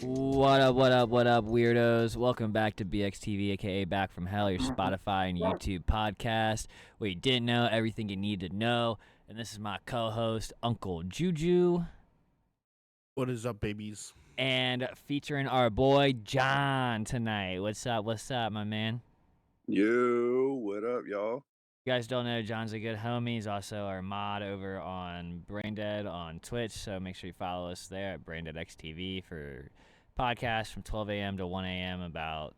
What up, weirdos? Welcome back to BXTV, aka Back from Hell, your Spotify and YouTube podcast, where you didn't know everything you need to know. And this is my co-host, Uncle Juju, What is up, babies? and featuring our boy John tonight. What's up? What's up, my man? Yo, what up, y'all? You guys don't know, John's a good homie. He's also our mod over on Braindead on Twitch, so make sure you follow us there at BraindeadXTV for podcasts from 12 a.m. to 1 a.m. about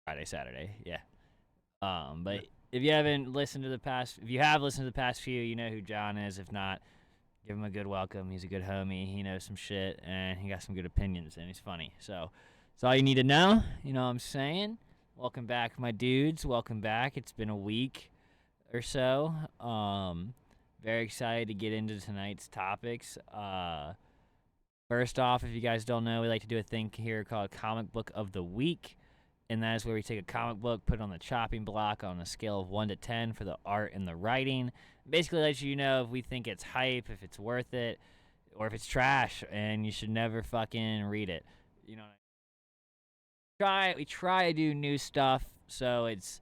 Friday, Saturday. Yeah. But if you haven't listened to the past, if you have listened to the past few, you know who John is. If not, give him a good welcome. He's a good homie. He knows some shit, and he got some good opinions, and he's funny. So that's all you need to know. You know what I'm saying? Welcome back, my dudes. Welcome back. It's been a week or so. Very excited to get into tonight's topics. First off, if you guys don't know, we like to do a thing here called Comic Book of the Week. And that is where we take a comic book, put it on the chopping block on a scale of 1 to 10 for the art and the writing. Basically lets you know if we think it's hype, if it's worth it, or if it's trash, and you should never fucking read it. You know, we try to do new stuff, so it's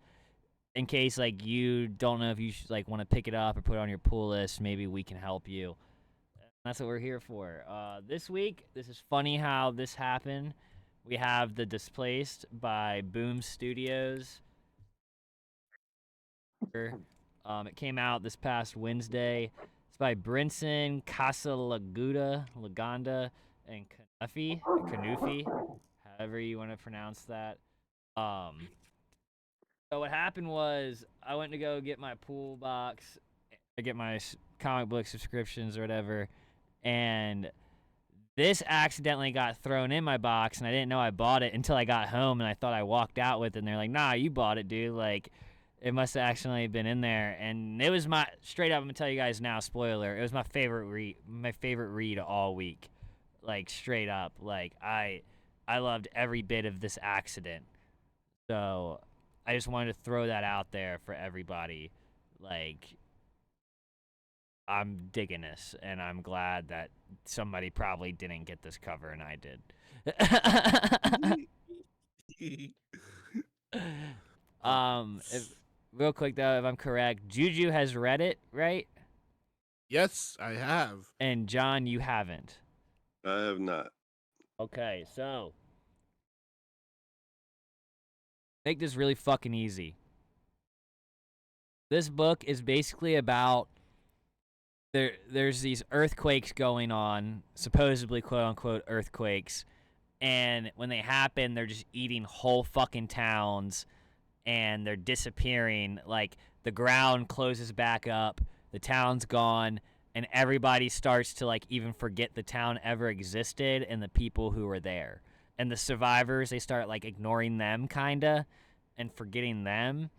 in case like you don't know if you should, like, want to pick it up or put it on your pull list. Maybe we can help you. That's what we're here for. This week, this is funny how this happened. We have The Displaced by Boom Studios. It came out this past Wednesday. It's by Brinson Laganda, and Kanufi, however you want to pronounce that. So what happened was I went to go get my pool box, I get my comic book subscriptions or whatever, and this accidentally got thrown in my box, and I didn't know I bought it until I got home, and I thought I walked out with it, and they're like, nah, you bought it, dude. Like, it must have actually been in there, and it was my, straight up, I'm gonna tell you guys now, spoiler, it was my favorite read all week. Like, straight up. Like, I loved every bit of this accident. So, I just wanted to throw that out there for everybody. Like, I'm digging this, and I'm glad that somebody probably didn't get this cover, and I did. Real quick though, if I'm correct, Juju has read it, right? Yes, I have. And John, you haven't. I have not. Okay, so make this really fucking easy. This book is basically about there's these earthquakes going on, supposedly quote unquote earthquakes, and when they happen, they're just eating whole fucking towns, and they're disappearing. Like, the ground closes back up, the town's gone, and everybody starts to, like, even forget the town ever existed and the people who were there. And the survivors, they start, like, ignoring them, kinda, and forgetting them.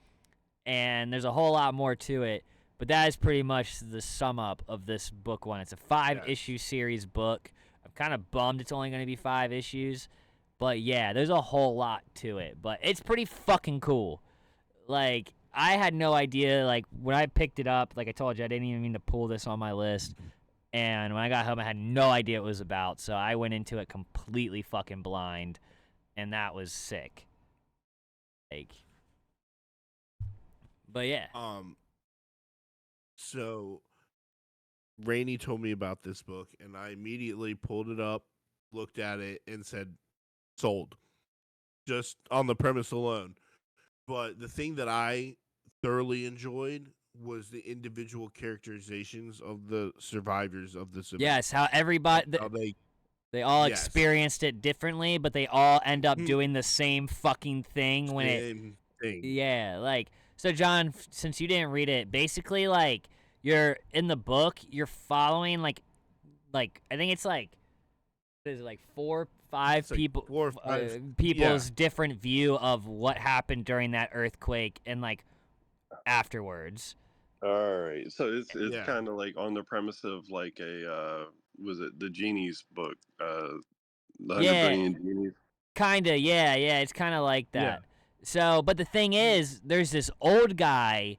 And there's a whole lot more to it. But that is pretty much the sum up of this book one. It's a 5-issue series book. I'm kind of bummed it's only going to be 5 issues. But yeah, there's a whole lot to it. But it's pretty fucking cool. Like, I had no idea. Like, when I picked it up, like I told you, I didn't even mean to pull this on my list. And when I got home, I had no idea what it was about. So I went into it completely fucking blind. And that was sick. Like, but yeah. So Rainey told me about this book, and I immediately pulled it up, looked at it, and said, sold. Just on the premise alone. But the thing that I thoroughly enjoyed was the individual characterizations of the survivors of this event. Yes, how everybody, they all experienced it differently, but they all end up doing the same fucking thing thing. Yeah, like, so John, since you didn't read it, basically, like, you're in the book, you're following, like I think it's like, what is it, like 4, 5 people, 4 or 5 people's different view of what happened during that earthquake and, like, afterwards. All right, so it's kind of like on the premise of like a was it the Genie's book? The 100 Billion Genies. Kinda, yeah, it's kind of like that. So, but the thing is, there's this old guy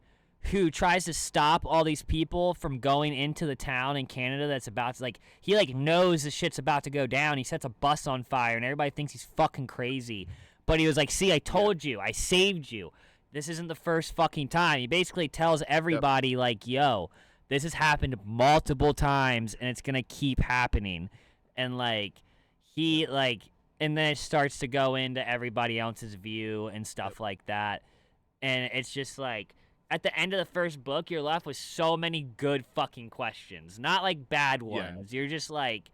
who tries to stop all these people from going into the town in Canada that's about to, like, he, like, knows the shit's about to go down. He sets a bus on fire, and everybody thinks he's fucking crazy. But he was like, see, I told you. I saved you. This isn't the first fucking time. He basically tells everybody, like, yo, this has happened multiple times, and it's going to keep happening. And, like, he, like, and then it starts to go into everybody else's view and stuff like that. And it's just, like, at the end of the first book, you're left with so many good fucking questions. Not, like, bad ones. You're just like,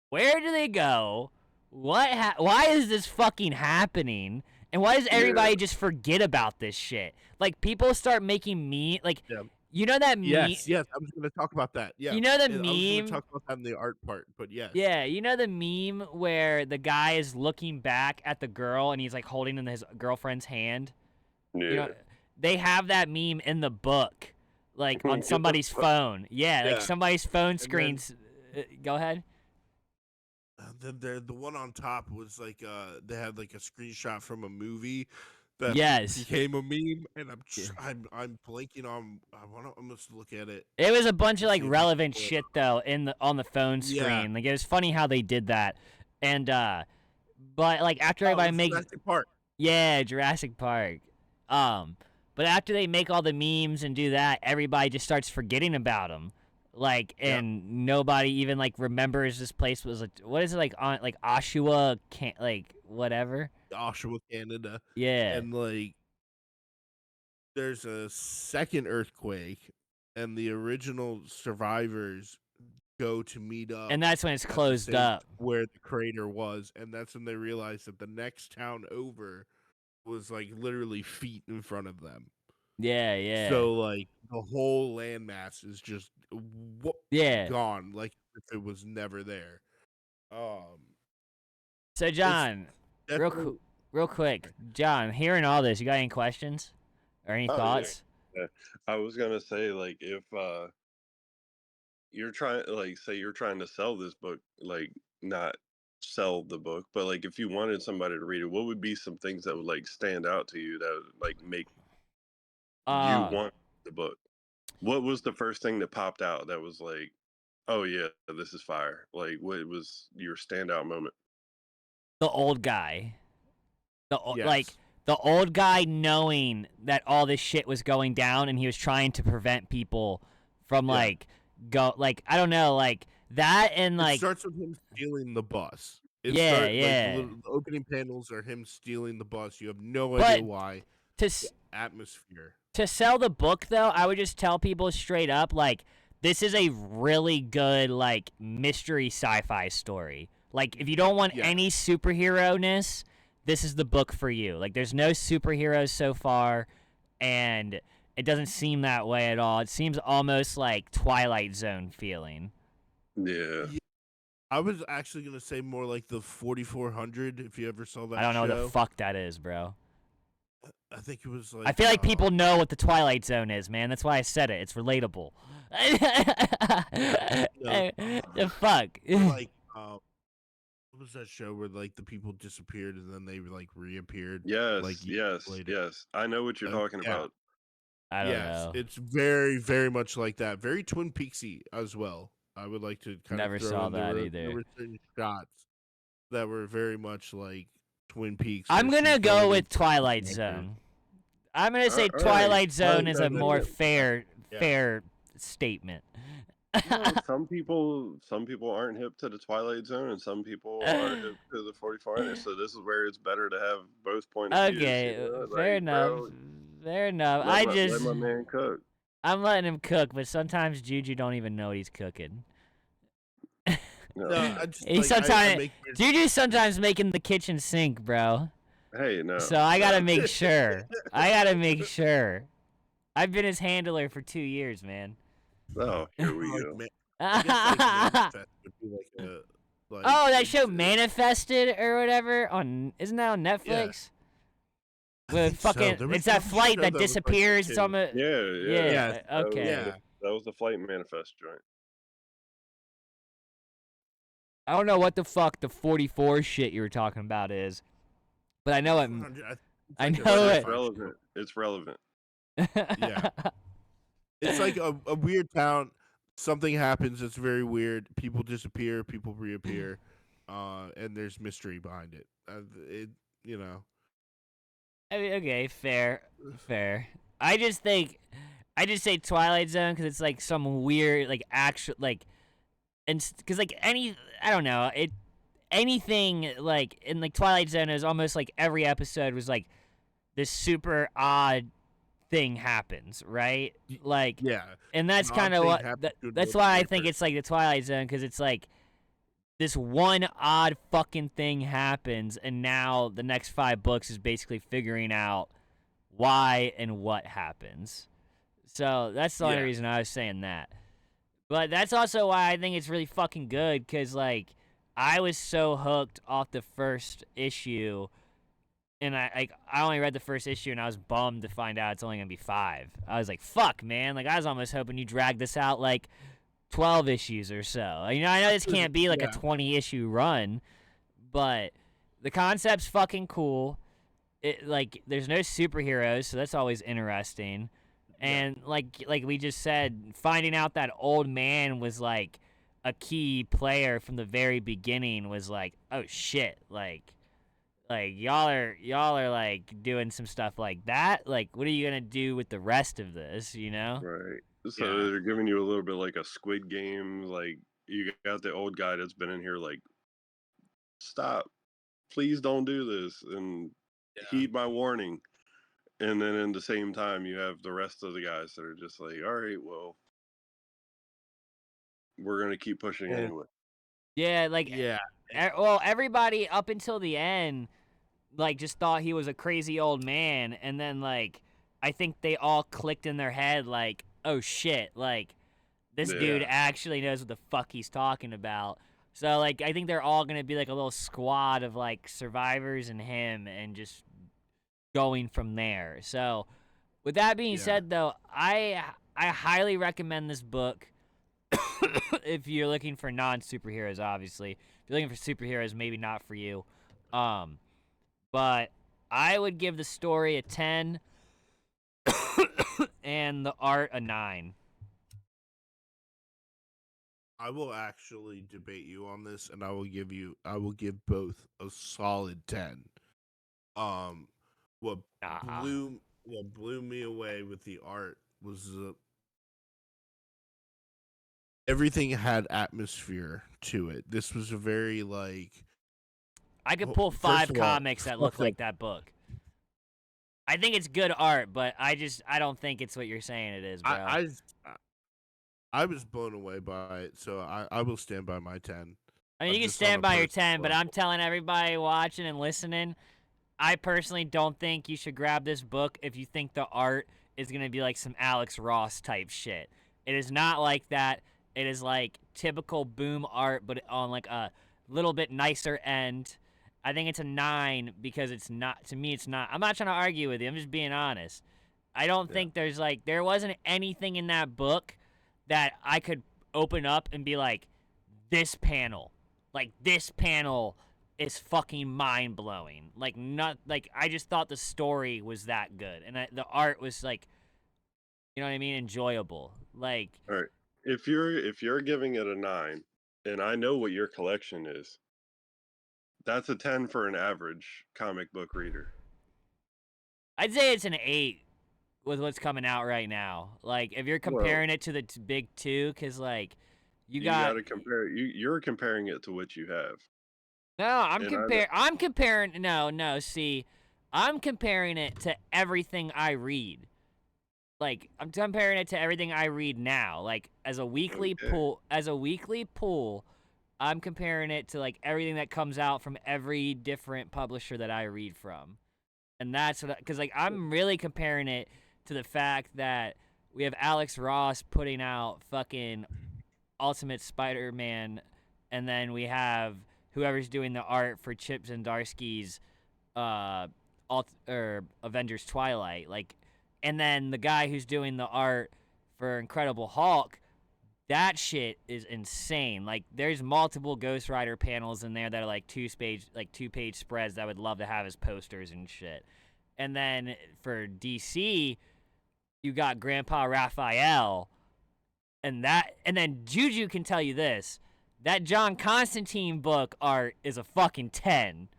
where do they go? Why is this fucking happening? And why does everybody just forget about this shit? Like, people start making like, you know that meme? Yes, I was going to talk about that. Yeah. You know the meme? I was going to talk about that in the art part, but yes. Yeah, you know the meme where the guy is looking back at the girl and he's, like, holding in his girlfriend's hand? Yeah. You know, they have that meme in the book, like, on somebody's phone. Yeah, like, somebody's phone screens. Go ahead. The one on top was like they had like a screenshot from a movie that became a meme, and I'm blanking on. I must look at it. It was a bunch of, like, relevant shit though on the phone screen. Yeah. Like, it was funny how they did that, and but, like, after everybody makes Jurassic Park. Yeah, Jurassic Park. But after they make all the memes and do that, everybody just starts forgetting about them. Like, and nobody even, like, remembers this place was, like, what is it, like, on, like, Oshawa, like, whatever? Oshawa, Canada. Yeah. And, like, there's a second earthquake, and the original survivors go to meet up. And that's when it's closed up. Where the crater was, and that's when they realized that the next town over was, like, literally feet in front of them. Yeah. So, like, the whole landmass is just gone, like if it was never there. So, John, real quick, John, hearing all this, you got any questions or any thoughts? Yeah. I was gonna say, like, if you're trying, like, say you're trying to sell this book, like, not sell the book, but, like, if you wanted somebody to read it, what would be some things that would, like, stand out to you that would, like, make you want the book? What was the first thing that popped out that was like, oh yeah, this is fire? Like, what was your standout moment? The old guy. Like, the old guy knowing that all this shit was going down and he was trying to prevent people from, like, I don't know, like, that, and, like... It starts with him stealing the bus. Like, the opening panels are him stealing the bus. You have no idea why. Atmosphere. To sell the book, though, I would just tell people straight up, like, this is a really good, like, mystery sci-fi story. Like, if you don't want any superhero-ness, this is the book for you. Like, there's no superheroes so far, and it doesn't seem that way at all. It seems almost like Twilight Zone feeling. Yeah. I was actually going to say more like the 4400, if you ever saw that show. I don't know what the fuck that is, bro. I think it was like... I feel like people know what the Twilight Zone is, man. That's why I said it. It's relatable. Fuck. Like, what was that show where, like, the people disappeared and then they, like, reappeared? Yes, like, yes. I know what you're talking about. I don't know. It's very, very much like that. Very Twin Peaksy as well. I would like to kind Never of throw saw in that either. There were certain shots that were very much like Twin Peaks. I'm gonna go with Twilight Zone. I'm gonna say Twilight Zone is a more fair statement. Some people aren't hip to the Twilight Zone, and some people are hip to the 4400. So this is where it's better to have both points of view. Okay, fair enough. Bro, fair enough. Let my man cook. I'm letting him cook, but sometimes Juju don't even know what he's cooking. No, Juju's sometimes making the kitchen sink, bro. Hey, no. So I gotta make sure. I've been his handler for 2 years, man. Oh, here we go. That show Manifested or whatever isn't that on Netflix? With fucking, it's that flight that disappears. It's on the yeah. Okay. That was the Flight Manifest joint. I don't know what the fuck the 44 shit you were talking about is, but I know it. I know it. It's relevant. Yeah. It's like a weird town. Something happens that's very weird. People disappear. People reappear, and there's mystery behind it. It you know. I mean, okay, fair, fair. I just think, I just say Twilight Zone because it's like some weird, like actual, like, and because like I don't know, anything like in like Twilight Zone is almost like every episode was like this super odd thing happens, right? Like, Yeah, and that's an kind odd of thing what happens to a that's normal why I gay think person. it's like the Twilight Zone because it's like this one odd fucking thing happens, and now the next 5 books is basically figuring out why and what happens. So that's the only Yeah, reason I was saying that. But that's also why I think it's really fucking good because, like, I was so hooked off the first issue, and I only read the first issue, and I was bummed to find out it's only gonna be 5. I was like, fuck, man. Like, I was almost hoping you dragged this out like 12 issues or so. You know, I know this can't be like a yeah, 20-issue run, but the concept's fucking cool. Like, there's no superheroes, so that's always interesting. yeah. And like we just said, finding out that old man was like a key player from the very beginning was like, oh shit, like y'all are like doing some stuff like that. Like, what are you gonna do with the rest of this? You know? Right. So Yeah. they're giving you a little bit like a Squid Game. Like you got the old guy that's been in here. Like, stop, please don't do this, and Yeah. heed my warning. And then in the same time, you have the rest of the guys that are just like, all right, well, we're gonna keep pushing And anyway. Yeah, like, yeah, well, everybody up until the end like just thought he was a crazy old man, and then like I think they all clicked in their head like, oh shit, like this dude Yeah. yeah, actually knows what the fuck he's talking about. So like I think they're all gonna be like a little squad of like survivors and him, and just going from there. So with that being yeah. said, though, I highly recommend this book. If you're looking for non superheroes, obviously. If you're looking for superheroes, maybe not for you. Um, but I would give the story a 10 and the art a 9. I will actually debate you on this, and I will give both a solid 10. Um, what Nah. what blew me away with the art was everything had atmosphere to it. This was a very like I could pull first 5 of all, comics that look fucked up. like that book. I think it's good art, but I don't think it's what you're saying it is, bro. I I was blown away by it, so I will stand by my 10. I mean, you can Just on stand a by your personal 10, but level. I'm telling everybody watching and listening, I personally don't think you should grab this book if you think the art is going to be like some Alex Ross type shit. It is not like that. It is like typical boom art, but on like a little bit nicer end. I think it's a 9 because it's not, to me, it's not. I'm not trying to argue with you. I'm just being honest. I don't Yeah. think there wasn't anything in that book that I could open up and be like, this panel is fucking mind blowing. Like, not like I just thought the story was that good, and the art was like, you know what I mean, enjoyable. Like, All right. If you're giving it a 9, and I know what your collection is, that's a 10 for an average comic book reader. I'd say it's an 8 with what's coming out right now. Like, if you're Well, comparing it to the big two, because like you you got got to compare. You're comparing it to what you have, no, and I I'm comparing. No. See, I'm comparing it to everything I read. Like, I'm comparing it to everything I read now. Like, okay. as a weekly pool, I'm comparing it to like everything that comes out from every different publisher that I read from. And that's what, because like I'm really comparing it to the fact that we have Alex Ross putting out fucking Ultimate Spider-Man, and then we have whoever's doing the art for Chip Zdarsky's or Avengers Twilight, like, and then the guy who's doing the art for Incredible Hulk. That shit is insane. Like, there's multiple Ghost Rider panels in there that are like two-page spreads that I would love to have as posters and shit. And then for DC, you got Grandpa Raphael, and then Juju can tell you this: that John Constantine book art is a fucking 10.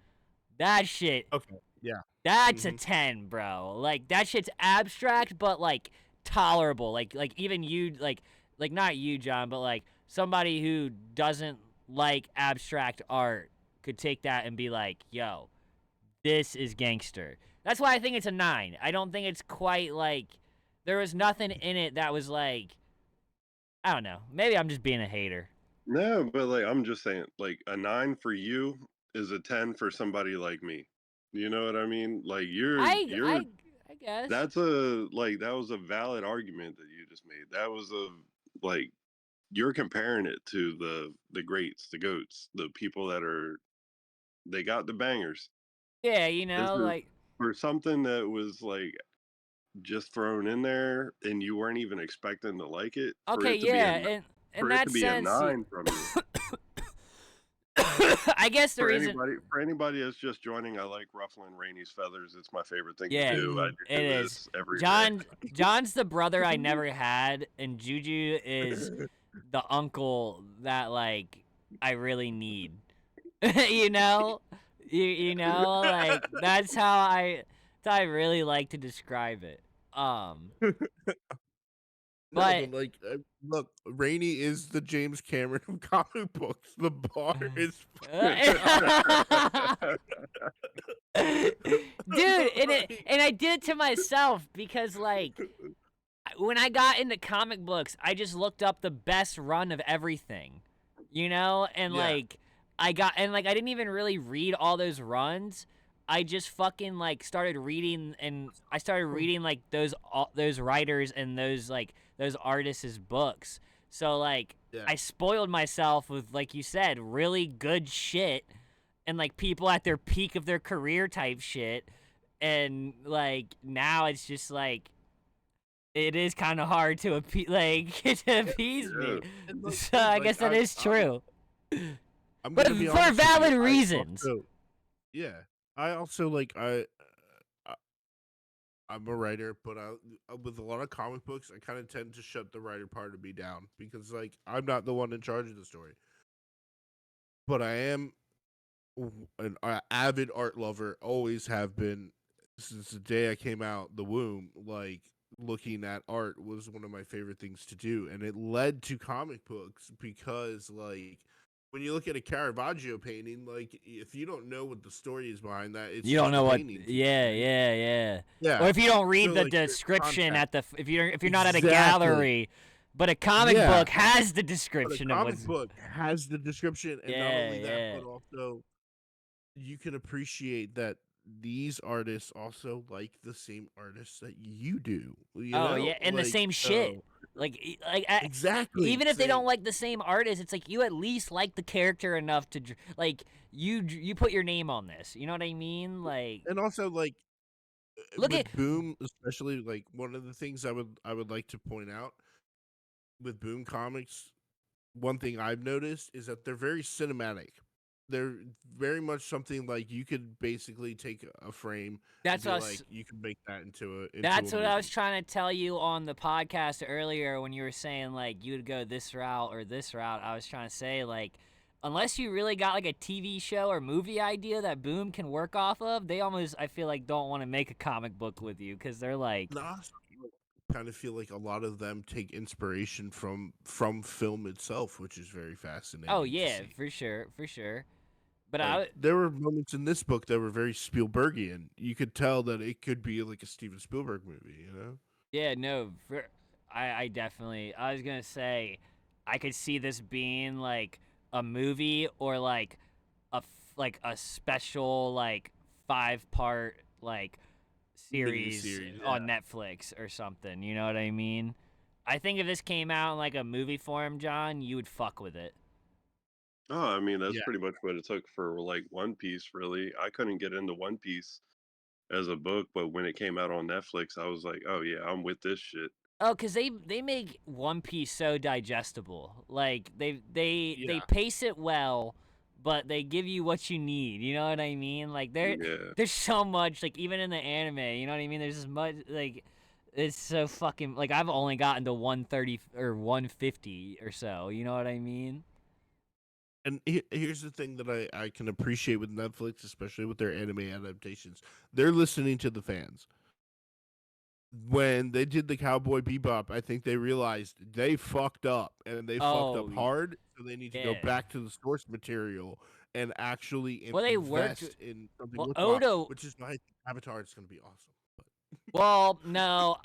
That shit, Okay. Yeah. that's a 10, bro. Like that shit's abstract, but like tolerable. Like even you, like not you, John, but like somebody who doesn't like abstract art could take that and be like, yo, this is gangster. That's why I think it's a 9. I don't think it's quite like, there was nothing in it that was like, I don't know. Maybe I'm just being a hater. No, but like I'm just saying, like a 9 for you is a 10 for somebody like me. You know what I mean? Like you're I guess. that's a like that was a valid argument that you just made. That was a like you're comparing it to the greats, the goats, the people that are they got the bangers. Yeah, This is like, for something that was like just thrown in there and you weren't even expecting to like it for okay, it to be a yeah, and in for it that to be a sense, 9 from you. I guess the reason. For anybody that's just joining, I like ruffling Rainey's feathers. It's my favorite thing to Yeah, do. I it do is. this every day. John's the brother I never had, and Juju is the uncle that like I really need. you know, you know, like that's how I really like to describe it. No, But but like, look, Rainey is the James Cameron of comic books. The bar is fucking dude, like, and I did it to myself because like when I got into comic books, I just looked up the best run of everything, and yeah, like I didn't even really read all those runs. I just fucking like started reading, and I started reading like those writers and those artists' books. So like yeah. I spoiled myself with, like you said, really good shit and like people at their peak of their career type shit. And like now it's just like it is kind of hard to appease me. And look, So dude, I like guess that is true, I'm but gonna be for honest with you. valid I reasons. also, yeah, I also like I I'm a writer, but with a lot of comic books, I kind of tend to shut the writer part of me down because like I'm not the one in charge of the story, but I am an avid art lover. Always have been since the day I came out the womb. Like looking at art was one of my favorite things to do, and it led to comic books because like when you look at a Caravaggio painting, like if you don't know what the story is behind that, it's You don't just a know what? painting to you, Yeah, right? yeah, yeah. Or Yeah. if you don't So read the like the description context. if you're not at a Exactly. gallery, but a comic Yeah. book has the But a description of comic what's. book has the description, and not Yeah, only that, yeah. but also you can appreciate that these artists also like the same artists that you do. You Oh know, yeah, and the like same shit. so exactly Even if they don't same. like the same artist, it's like you at least like the character enough to like you put your name on this. You know what I mean? Like And also like look at with Boom, especially like one of the things I would like to point out with Boom Comics, one thing I've noticed is that they're very cinematic. They're very much something like you could basically take a frame and that's be us. like, you can make that into a That's what I was movie. trying to tell you on the podcast earlier when you were saying like you would go this route or this route. I was trying to say like unless you really got like a TV show or movie idea that Boom can work off of, they almost I feel like don't want to make a comic book with you cuz they're like, And I also kind of feel like a lot of them take inspiration from film itself, which is very "Oh fascinating to yeah, see. for sure, for sure." But Like there were moments in this book that were very Spielbergian. You could tell that it could be like a Steven Spielberg movie, you know? yeah, no, I definitely. I was gonna say, I could see this being like a movie or like like a special like 5-part like Mini series series, on yeah. Netflix or something. You know what I mean? I think if this came out in like a movie form, John, you would fuck with it. Oh, I mean, that's Yeah. pretty much what it took for like One Piece, really. I couldn't get into One Piece as a book, but when it came out on Netflix, I was like, "Oh yeah, I'm with this shit." Oh, cause they make One Piece so digestible. Like they Yeah. pace it well, but they give you what you need. You know what I mean? Like Yeah. there's so much like even in the anime. You know what I mean? There's as much like It's so fucking like I've only gotten to 130 or 150 or so. You know what I mean? And here's the thing that I can appreciate with Netflix, especially with their anime adaptations. They're listening to the fans. When they did the Cowboy Bebop, I think they realized they fucked up and they fucked up Oh hard. So they need to go yeah. back to the source material and actually Well, they worked. invest in something Well, worthwhile, Oda. which is why I think Avatar is going to be awesome. But Well, no,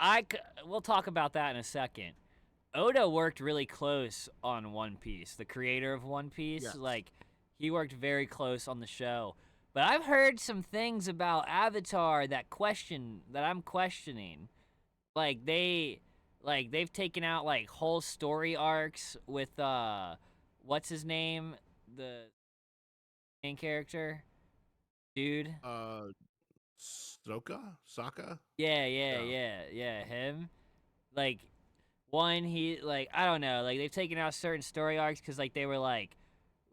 we'll talk about that in a second. Oda worked really close on One Piece. The creator of One Piece, yes, like he worked very close on the show. But I've heard some things about Avatar that I'm questioning. Like they've taken out like whole story arcs with what's his name? The main character? Dude. uh, Sokka, Yeah, yeah, yeah. yeah, yeah, him. Like one he like I don't know, like they've taken out certain story arcs cuz like they were like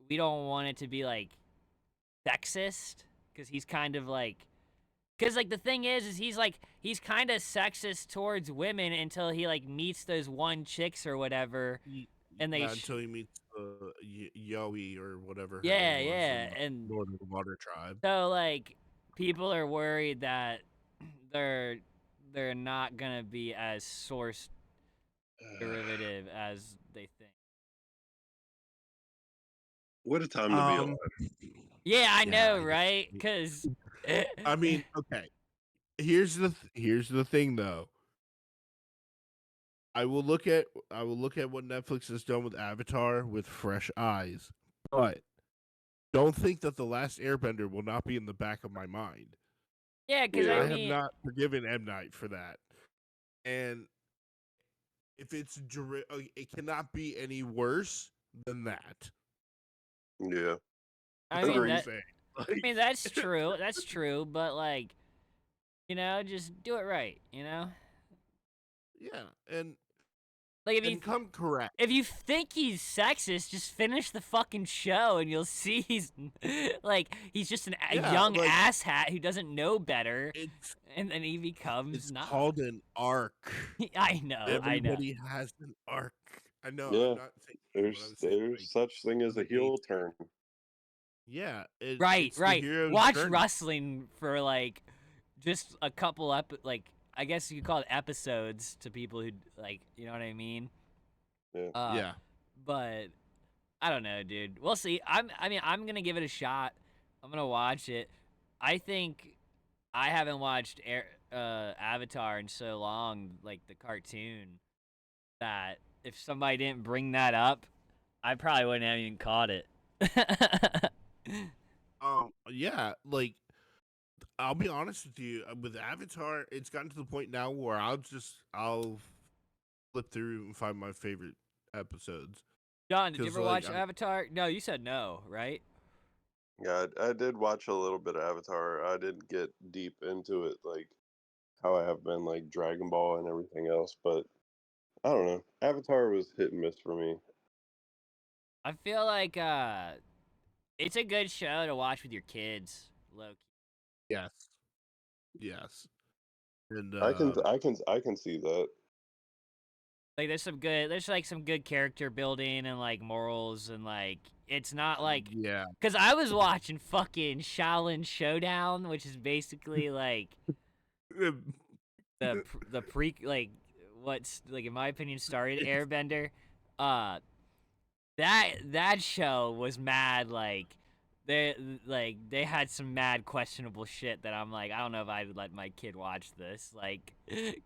we don't want it to be like sexist cuz he's kind of like cuz like the thing is he's kind of sexist towards women until he like meets those one chicks or whatever Y- and Yeah, until he meets Yowie or whatever her name yeah, was yeah, from the and Northern Water Tribe. so like people are worried that they're they're not going to be as source derivative as they think. What a time to be alive. Um, Yeah, I yeah, know, right? Cuz I mean, okay. Here's the thing though. I will look at what Netflix has done with Avatar with fresh eyes, but don't think that the last Airbender will not be in the back of my mind. yeah, cuz I Yeah. I have mean, not forgiven M Night for that, and if it cannot be any worse than that. Yeah. I That's all mean I'm Agreed. that saying. I mean that's true. That's true, but like, just do it right, you know? Yeah, and Like come correct. if you think he's sexist, just finish the fucking show and you'll see he's like he's just a Yeah, young like asshat who doesn't know better it's and then he becomes it's not. called an arc. I know, I know. Everybody has an arc. I know. I'm Yeah. not saying you, but There's I'm saying like there's such thing as a the main heel turn. yeah, Right, it's the right. hero's Watch journey. wrestling for like just a couple like I guess you could call it episodes to people who like, you know what I mean? Yeah. Uh Yeah. but I don't know, dude. We'll see. I mean, I'm going to give it a shot. I'm going to watch it. I think I haven't watched Avatar in so long, like the cartoon, that if somebody didn't bring that up, I probably wouldn't have even caught it. Yeah, like I'll be honest with you, with Avatar, it's gotten to the point now where I'll flip through and find my favorite episodes John, did you cuz ever like watch Avatar? No, you said no, right? Yeah, I did watch a little bit of Avatar. I didn't get deep into it like how I have been like Dragon Ball and everything else, but I don't know. Avatar was hit and miss for me. I feel like it's a good show to watch with your kids, low key. yes. Yes. And I can see that. Like there's like some good character building and like morals and like it's not like yeah. cuz I was watching fucking Shaolin Showdown, which is basically like the pre like what's like in my opinion started Airbender. Uh that show was mad they they had some mad questionable shit that I'm like I don't know if I would let my kid watch this like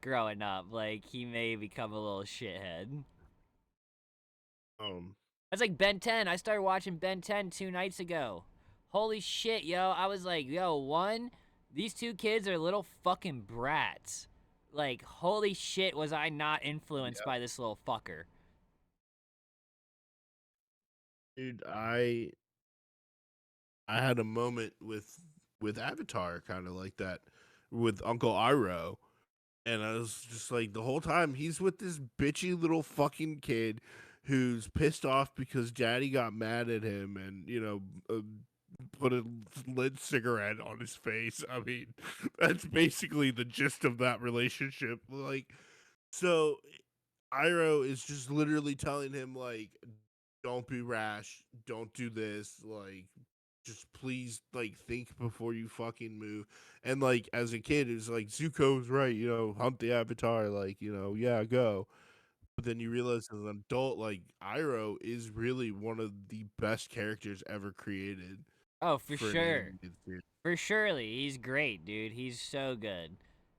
growing up like he may become a little shithead. um That's like Ben 10. I started watching Ben 10 2 nights ago. Holy shit, yo. I was like, yo, one, these two kids are little fucking brats. Like, holy shit, was I not influenced yeah. by this little fucker. Dude, I had a moment with Avatar kind of like that with Uncle Iroh. And I was just like, the whole time he's with this bitchy little fucking kid who's pissed off because daddy got mad at him and, put a lit cigarette on his face. I mean, that's basically the gist of that relationship. Like, so Iroh is just literally telling him like, don't be rash, don't do this, like just please like think before you fucking move. And like as a kid it's like Zuko's right, hunt the avatar, like, yeah, go. But then you realize as an adult, like Iroh is really one of the best characters ever created Oh, for for an sure. animated series. For surely. He's great, dude. He's so good.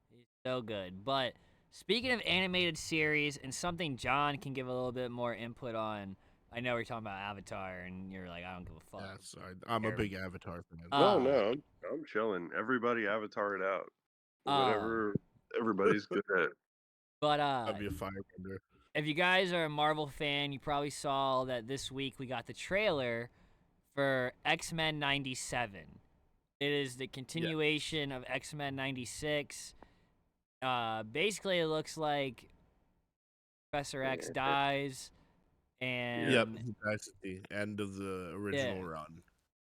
He's so good. But speaking of animated series and something John can give a little bit more input on, I know we're talking about Avatar and you're like, I don't give a fuck. Yeah, so I'm a big Avatar fan. No, Uh, no, I'm chilling. Everybody avatar it out. uh, Whatever everybody's good at. but I'd be a firebender. if you guys are a Marvel fan, you probably saw that this week we got the trailer for X-Men 97. It is the continuation of X-Men 96. Basically, it looks like Professor X dies, and Yep, that's the end of the original yeah, run.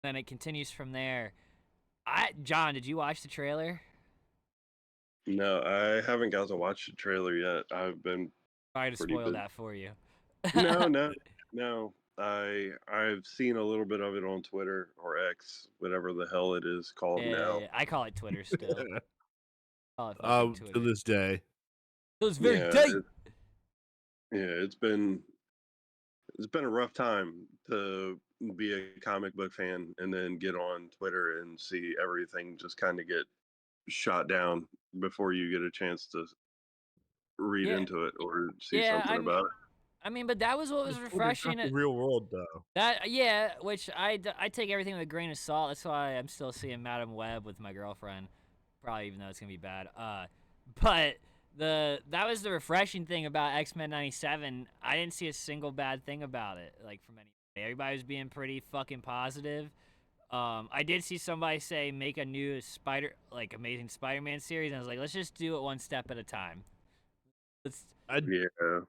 then it continues from there. John, did you watch the trailer? No, I haven't got to watch the trailer yet. I've been Sorry to pretty spoil busy. that for you. No, no, no. I've seen a little bit of it on Twitter or X, whatever the hell it is called now. Yeah, I call it Twitter still. Call it fucking To Twitter. this day. It was very Yeah, deep. it's been a rough time to be a comic book fan and then get on Twitter and see everything just kind of get shot down before you get a chance to read Yeah, into it or see yeah. something about it. I mean, but that was what was Twitter's refreshing. not the real world, though. That which I take everything with a grain of salt. That's why I'm still seeing Madam Web with my girlfriend, probably even though it's gonna be bad. But that was the refreshing thing about X-Men '97. I didn't see a single bad thing about it. Like from anybody, everybody was being pretty fucking positive. I did see somebody say make a new Amazing Spider-Man series, and I was like, let's just do it one step at a time. Let's. Yeah.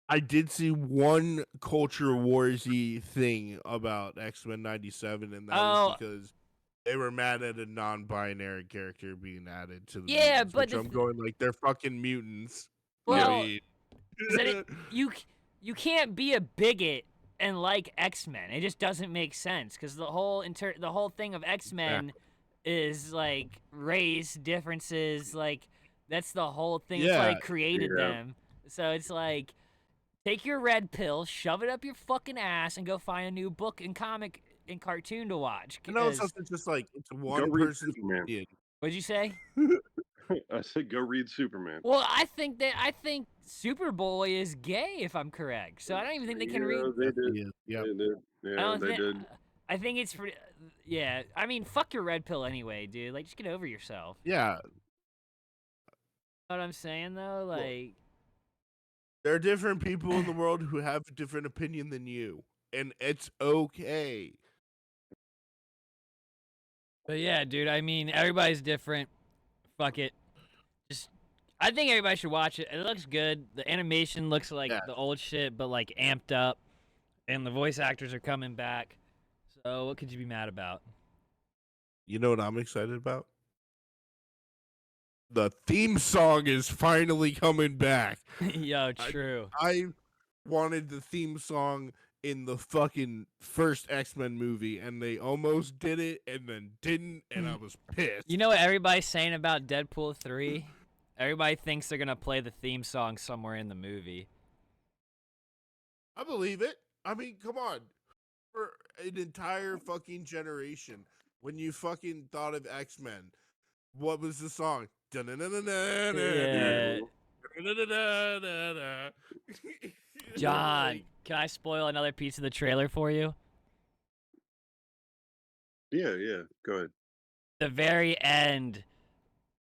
I did see one culture warsy thing about X-Men 97, and that was because they were mad at a non-binary character being added to the yeah, mutants, but which I'm going like they're fucking mutants. well, I Is mean, you can't be a bigot and like X-Men. It just doesn't make sense because the whole thing of X-Men exactly. is like race differences. Like that's the whole thing. That's why Yeah, they created Yeah. them. So it's like take your red pill, shove it up your fucking ass, and go find a new book and comic and cartoon to watch. I know Because it's just like it's Go one read person's Superman. opinion. what'd you say? I said go read Superman. Well, I think Superboy is gay, if I'm correct. So I don't even think they can read. Yeah, they Yes, did. he is. Yep. They did. I Yeah, don't they think. did. I think it's pretty. Yeah, I mean, fuck your red pill anyway, dude. Like, just get over yourself. Yeah. Know what I'm saying though? Well, Like, there are different people in the world who have a different opinion than you, and it's okay. but yeah, dude. I mean, everybody's different. Fuck it. Just, I think everybody should watch it. It looks good. The animation looks like Yeah. the old shit, but like amped up, and the voice actors are coming back. So what could you be mad about? You know what I'm excited about? The theme song is finally coming back. Yo, true. I wanted the theme song in the fucking first X-Men movie, and they almost did it and then didn't, and I was pissed. You know what everybody's saying about Deadpool 3? Everybody thinks they're gonna play the theme song somewhere in the movie. I believe it. I mean, come on. For an entire fucking generation, when you fucking thought of X-Men, what was the song? Yeah. John, Like, can I spoil another piece of the trailer for you? Yeah, yeah. Go ahead. The very end,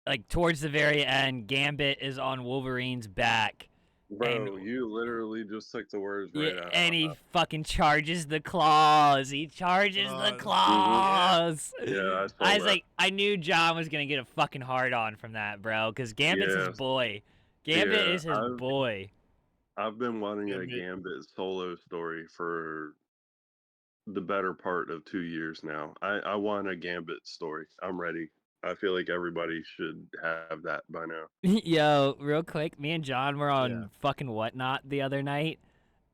like towards the very end, Gambit is on Wolverine's back. Bro, you literally just took the words right out of And my he mouth. fucking charges the claws. He charges the claws. Yeah, I saw I was that. like, I knew John was gonna get a fucking hard on from that, bro, because Gambit's his Yes. boy. Gambit Yeah, is his boy. I've been wanting a Gambit. Gambit solo story for the better part of 2 years now. I want a Gambit story. I'm ready. I feel like everybody should have that by now. Yo, real quick, me and John were Yeah. on fucking Whatnot the other night.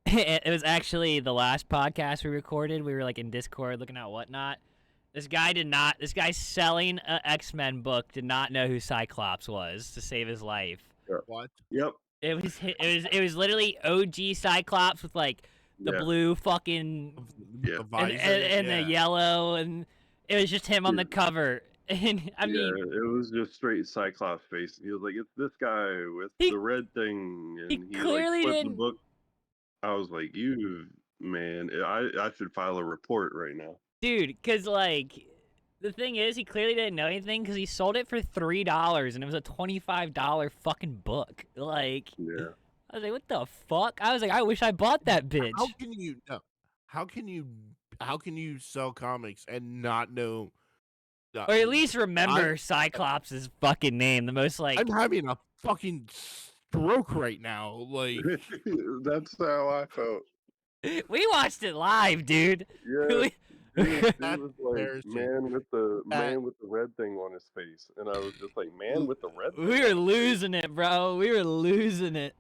It was actually the last podcast we recorded. We were like in Discord looking at Whatnot. This guy selling an X-Men book did not know who Cyclops was to save his life. What? Yep. It was literally OG Cyclops with like the Yeah. blue fucking The visor, and the yellow, and it was just him on the cover. And I mean, it was just straight Cyclops face. He was like, "It's this guy with the red thing," he and he like clearly flipped the didn't. book. I was like, "You man, I should file a report right now." Dude, because, like, the thing is, he clearly didn't know anything because he sold it for $3 and it was a $25 fucking book. Like, Yeah. I was like, what the fuck? I was like, I wish I bought that bitch. How can you? No. How can you sell comics and not know? Or at least remember Cyclops' fucking name. The most, like. I'm having a fucking stroke right now. Like, That's how I felt. We watched it live, dude. Yeah. It That's was like embarrassing. man with the red thing on his face, and I was just like, man with the red thing. We were losing it, bro. We were losing it.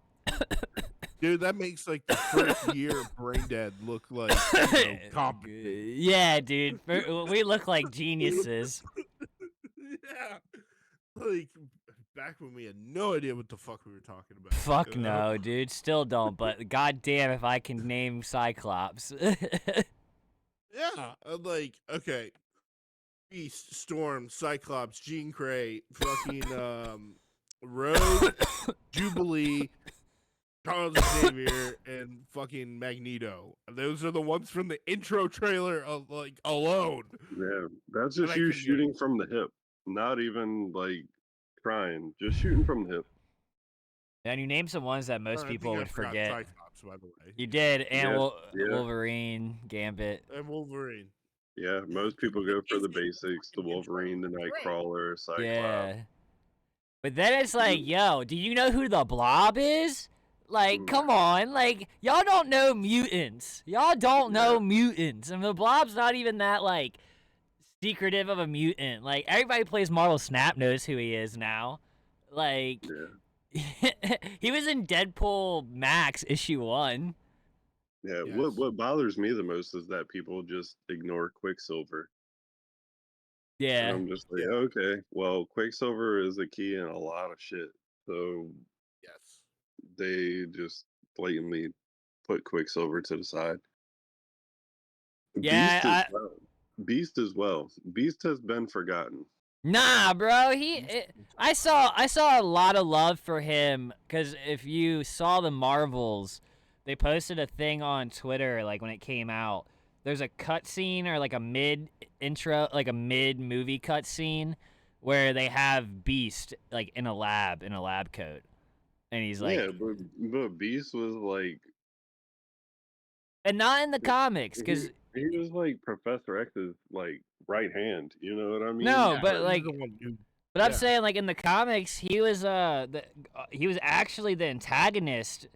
dude, that makes like the first year of Brain Dead look like competent. Yeah, dude. We look like geniuses. Yeah, like back when we had no idea what the fuck we were talking about. Fuck no, dude. Still don't. But goddamn, if I can name Cyclops. Yeah, like okay, Beast, Storm, Cyclops, Jean Grey, fucking Rogue, Jubilee, Charles Xavier, and fucking Magneto. Those are the ones from the intro trailer of like alone. Yeah, that's just you shooting from the hip, not even like trying, just shooting from the hip. And you named some ones that most people would forget. Cyclops, by the way. You did, and Yeah. Wolverine, Gambit, and Wolverine. Yeah, most people go for the basics: the Wolverine, the Nightcrawler, Cyclops. Yeah. But then it's like, yo, do you know who the Blob is? Like, come on, like y'all don't know mutants. Y'all don't know mutants, and the Blob's not even that like secretive of a mutant. Like everybody plays Marvel Snap knows who he is now. Like. Yeah. He was in Deadpool Max issue 1. Yeah, Yes. what bothers me the most is that people just ignore Quicksilver. Yeah. And I'm just like, okay, well, Quicksilver is a key in a lot of shit. So Yes. they just blatantly put Quicksilver to the side. Yeah, Beast as well. Beast has been forgotten. Nah, bro. I saw a lot of love for him because if you saw the Marvels, they posted a thing on Twitter like when it came out. There's a cutscene or like a mid intro, like a mid movie cutscene where they have Beast like in a lab coat, and he's like, yeah, but Beast was like, and not in the comics because he was like Professor X's like right hand. You know what I mean? no, Yeah, but like. But I'm saying, like in the comics, he was actually the antagonist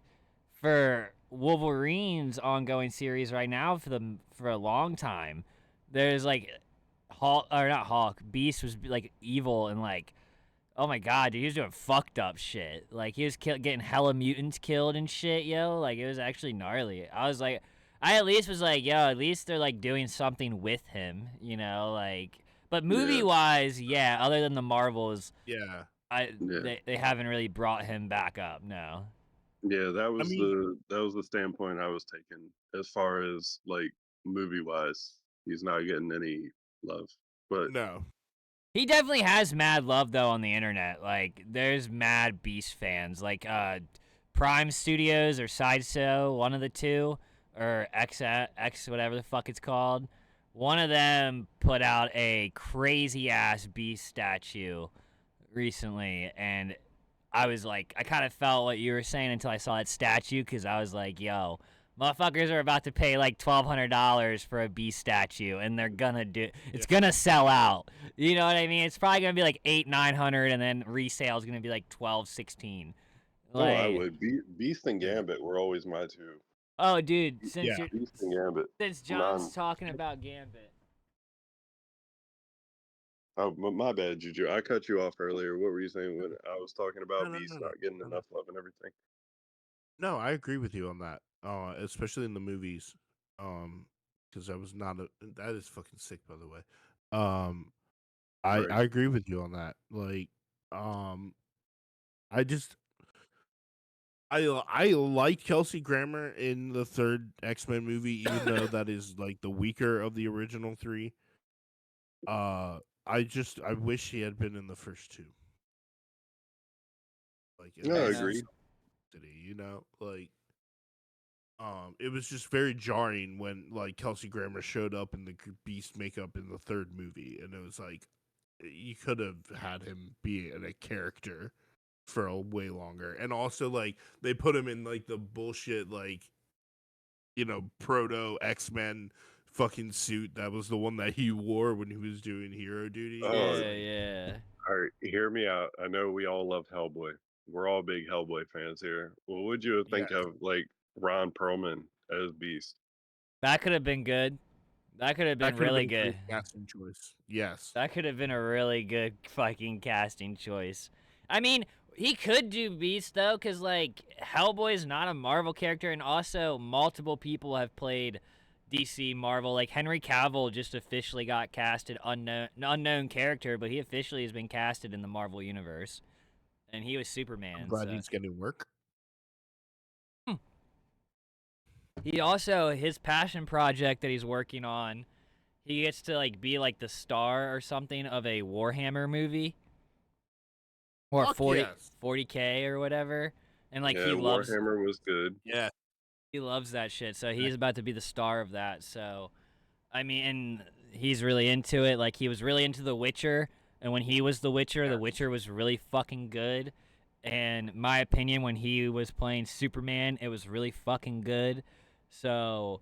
for Wolverine's ongoing series right now for a long time. There's like Beast was like evil and like, oh my god, dude, he was doing fucked up shit. Like he was getting hella mutants killed and shit, yo. Like it was actually gnarly. I at least was like, yo, at least they're like doing something with him, you know, like. But movie-wise, other than the Marvels, they haven't really brought him back up. No. Yeah, that was the standpoint I was taking as far as like movie-wise. He's not getting any love, but no, he definitely has mad love though on the internet. Like, there's mad Beast fans, like Prime Studios or Sideshow, one of the two, or X whatever the fuck it's called. One of them put out a crazy-ass Beast statue recently, and I was like, I kind of felt what you were saying until I saw that statue, because I was like, yo, motherfuckers are about to pay like $1,200 for a Beast statue, and they're gonna it's gonna sell out. You know what I mean? It's probably gonna be like $800-900, and then resale is gonna be like $1,200-1,600. I would. Beast and Gambit were always my two. Oh, dude, since Yeah. Beast and Gambit. since John's talking about Gambit. Oh, my bad, Juju. I cut you off earlier. What were you saying when I was talking about No, Beast not getting enough love and everything? No, I agree with you on that. Especially in the movies. Because that is fucking sick, by the way. I Right. I agree with you on that. Like, I just I like Kelsey Grammer in the third X-Men movie, even though that is like the weaker of the original three. I wish he had been in the first two. Like, it No, I missed agree. something, like it was just very jarring when like Kelsey Grammer showed up in the Beast makeup in the third movie, and it was like you could have had him be in a character for a way longer, and also like they put him in like the bullshit like proto X-Men fucking suit that was the one that he wore when he was doing hero duty. Oh, Yeah, yeah. All right, hear me out. I know we all love Hellboy. We're all big Hellboy fans here. What would you think Yeah. of like Ron Perlman as Beast? That could have been good. That could have That been could have really been a great good. casting choice. Yes. That could have been a really good fucking casting choice. I mean, he could do Beast though, cause like Hellboy is not a Marvel character, and also multiple people have played DC Marvel. Like Henry Cavill just officially got casted unknown character, but he officially has been casted in the Marvel universe, and he was I'm Superman. glad So he's getting work. he also his passion project that he's working on. He gets to like be like the star or something of a Warhammer movie. Or Fuck yes. 40K or whatever, and like Yeah, Warhammer was good. Yeah. he loves that shit, so he's about to be the star of that. So I mean, and he's really into it. Like he was really into The Witcher, and when he was The Witcher, The Yes. Witcher was really fucking good. And my opinion, when he was playing Superman, it was really fucking good. So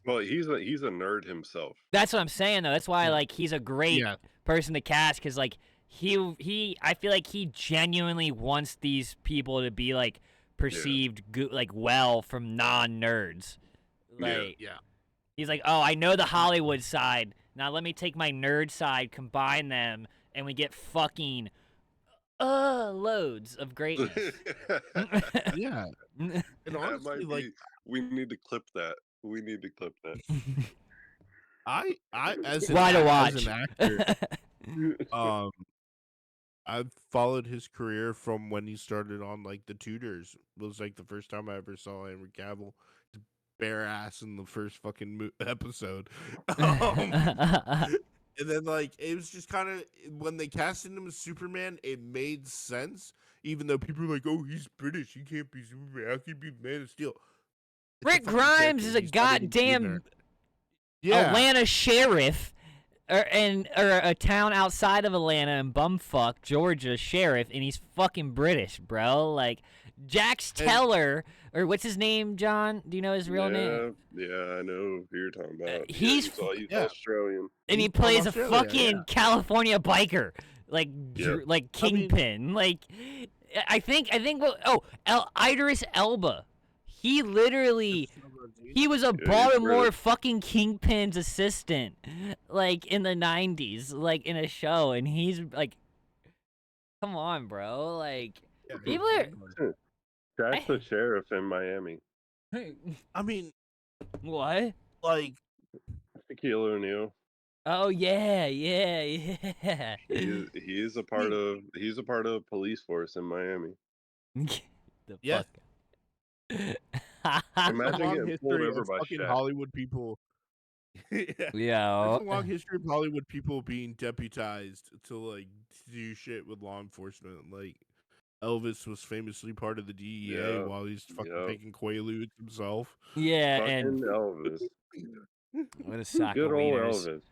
Well, he's a nerd himself. that's what I'm saying, though. That's why Yeah. like he's a great Yeah. person to cast, because like he I feel like he genuinely wants these people to be like perceived like well from non-nerds. Like Yeah. Yeah. he's like, oh, I know the Hollywood side. Now let me take my nerd side, combine them, and we get fucking loads of greatness. Yeah. And That honestly, might like be. We need to clip that. We need to clip that. I as Why to as watch? an actor, I've followed his career from when he started on like The Tudors. It was like the first time I ever saw Henry Cavill bare ass in the first fucking episode. And then like it was just kind of when they casted him as Superman, it made sense. Even though people were like, "Oh, he's British, he can't be Superman. How can he be Man of Steel?" It's a Rick fucking Grimes character. is a He's not even in there. goddamn Yeah, Atlanta sheriff, or a town outside of Atlanta in bumfuck Georgia sheriff, and he's fucking British, bro. Like Jax And- Teller, or what's his name? John, do you know his real name? Yeah, I know who you're talking about. he's he's yeah. Australian. And he he's from plays a Australia, fucking yeah. California biker, like Yep. like I mean- Kingpin. Like I think Idris Elba. He literally. He was a he's Baltimore British. fucking Kingpin's assistant, like in the 90s, like in a show, and he's like, come on, bro. Like, Yeah, people are. That's the sheriff in Miami. I mean, What? like, Shaquille O'Neal. Oh, yeah, yeah, yeah. He's a part of the police force in Miami. The Yeah. fuck. Imagine long getting pulled history over of by fucking Shaq. Hollywood people. Yeah. Yeah. There's a long history of Hollywood people being deputized to like do shit with law enforcement. Like Elvis was famously part of the DEA Yeah, while he's fucking yeah. taking Quaaludes himself. Yeah, Fucking and Elvis. what a sack Good of old wieners. Elvis.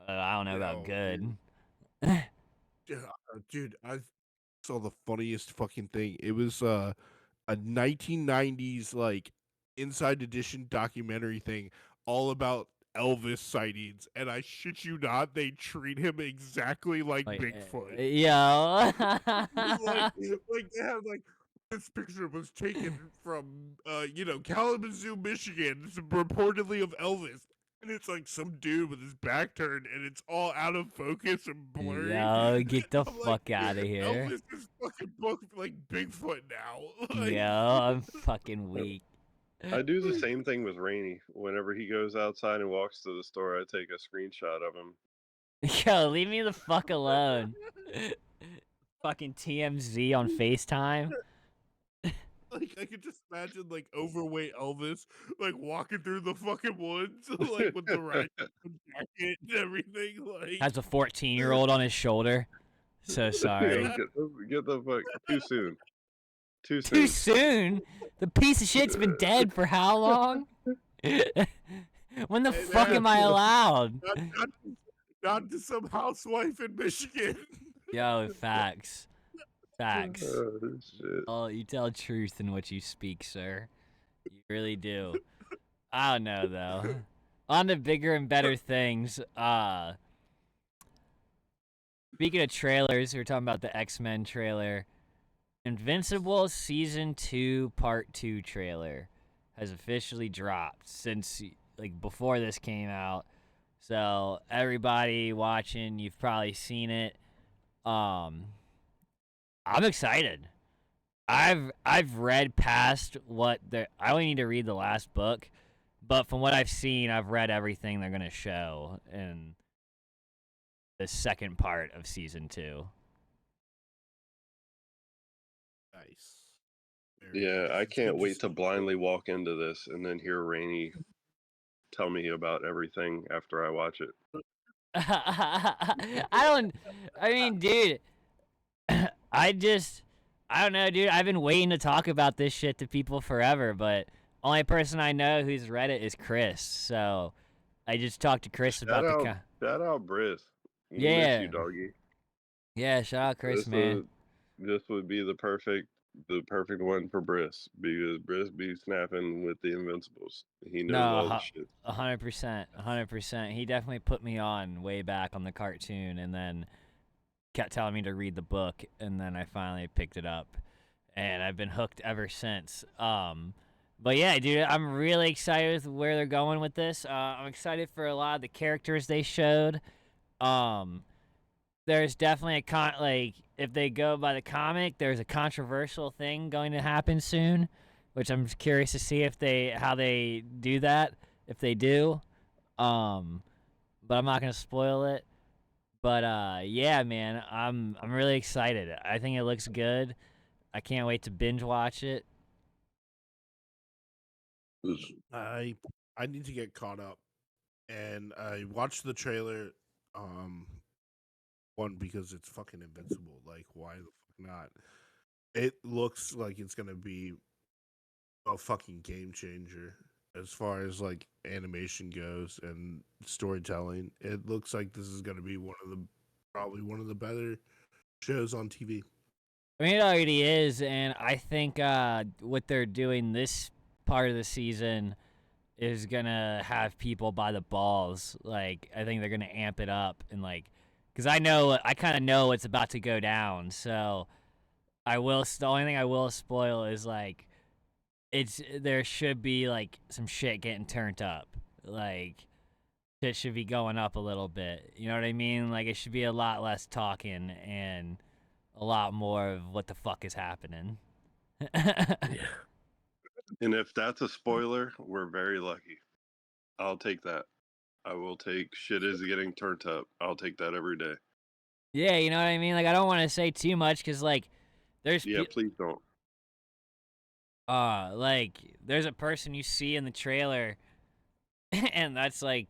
I don't know Yeah, about good. Dude, I saw the funniest fucking thing. It was a 1990s like Inside Edition documentary thing all about Elvis sightings, and I shit you not, they treat him exactly like Bigfoot. Yeah. like they have like This picture was taken from, Kalamazoo, Michigan. It's reportedly of Elvis. And it's like some dude with his back turned, and it's all out of focus and blurry. Yo, get the I'm like, fuck out of here. Elvis is fucking booked like Bigfoot now. Like, Yo, I'm fucking weak. I do the same thing with Rainey. Whenever he goes outside and walks to the store, I take a screenshot of him. Yo, leave me the fuck alone. Fucking TMZ on FaceTime. like I could just imagine like overweight Elvis like walking through the fucking woods like with the right jacket and everything. Like Has a 14-year-old on his shoulder. So sorry. Yo, get the fuck too soon. Too soon. Too soon? The piece of shit's been dead for how long? When the fuck am I allowed? Not to some housewife in Michigan. Yo, facts. Facts. Oh, shit. Oh, you tell truth in what you speak, sir. You really do. I don't know, though. On to bigger and better things. Speaking of trailers, we were talking about the X-Men trailer. Invincible Season 2 Part 2 trailer has officially dropped since, like, before this came out. So, everybody watching, you've probably seen it. I'm excited. I've read past what I only need to read the last book, but from what I've seen, I've read everything they're gonna show in the second part of season 2. Nice. Yeah, I can't wait to blindly walk into this and then hear Rainey tell me about everything after I watch it. I mean, dude, I don't know, dude. I've been waiting to talk about this shit to people forever, but only person I know who's read it is Chris. So I just talked to Chris about Shout out Briss. Yeah. Miss you, doggy. Yeah, shout out Chris, man. This would be the perfect one for Briss, because Briss be snapping with the Invincibles. He knows all the shit. 100%. He definitely put me on way back on the cartoon, and then kept telling me to read the book, and then I finally picked it up, and I've been hooked ever since. But yeah, dude, I'm really excited with where they're going with this. I'm excited for a lot of the characters they showed. There's definitely if they go by the comic, there's a controversial thing going to happen soon, which I'm curious to see how they do that, if they do. But I'm not gonna spoil it. But yeah, man, I'm really excited. I think it looks good. I can't wait to binge watch it. I need to get caught up, and I watched the trailer. One, because it's fucking Invincible. Like, why the fuck not? It looks like it's gonna be a fucking game changer as far as like animation goes and storytelling. It looks like this is gonna be probably one of the better shows on TV. I mean, it already is, and I think what they're doing this part of the season is gonna have people by the balls. Like, I think they're gonna amp it up and because I kind of know what's about to go down. So the only thing I will spoil is there should be some shit getting turned up. Like, shit should be going up a little bit. You know what I mean? Like, it should be a lot less talking and a lot more of what the fuck is happening. Yeah. And if that's a spoiler, we're very lucky. I'll take that. I will take shit is getting turned up. I'll take that every day. Yeah, you know what I mean? Like, I don't want to say too much because, there's... Yeah, please don't. There's a person you see in the trailer, and that's, the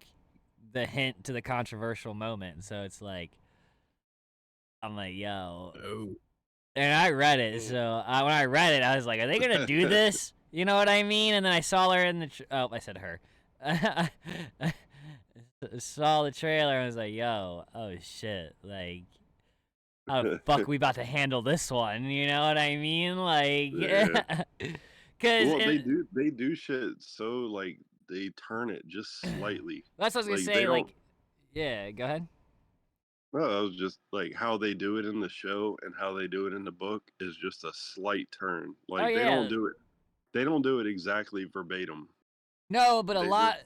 hint to the controversial moment. So it's I'm like, yo. Oh. And I read it, so when I read it, I was like, are they going to do this? You know what I mean? And then I saw her in the... I said her. Saw the trailer and was like, yo, oh shit, how the fuck we about to handle this one? You know what I mean? Yeah. Cause they do shit so they turn it just slightly. That's what I was gonna say. Yeah, go ahead. No, I was just like how they do it in the show and how they do it in the book is just a slight turn. Like they don't yeah. do it. They don't do it exactly verbatim. No, but a They lot. just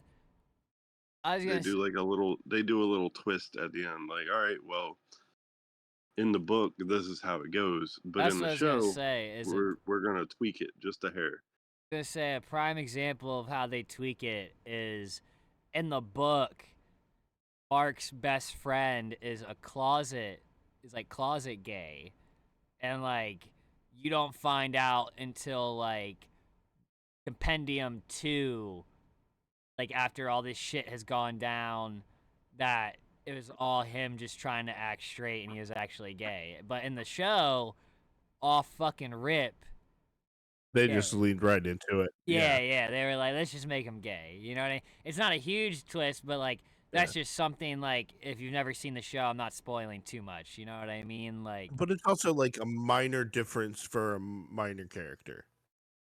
I was they gonna say, do like a little. They do a little twist at the end. Like, all right, well, in the book, this is how it goes, but that's in what the I was gonna show, say. we're gonna tweak it just a hair. Gonna say a prime example of how they tweak it is in the book. Mark's best friend is like closet gay, and like you don't find out until like Compendium 2, like after all this shit has gone down, that it was all him just trying to act straight and he was actually gay. But in the show, off fucking rip, They just gay. leaned right into it. Yeah, Yeah. yeah. They were like, let's just make him gay. You know what I mean? It's not a huge twist, but like Yeah. that's just something like if you've never seen the show, I'm not spoiling too much. You know what I mean? Like, But it's also like a minor difference for a minor character.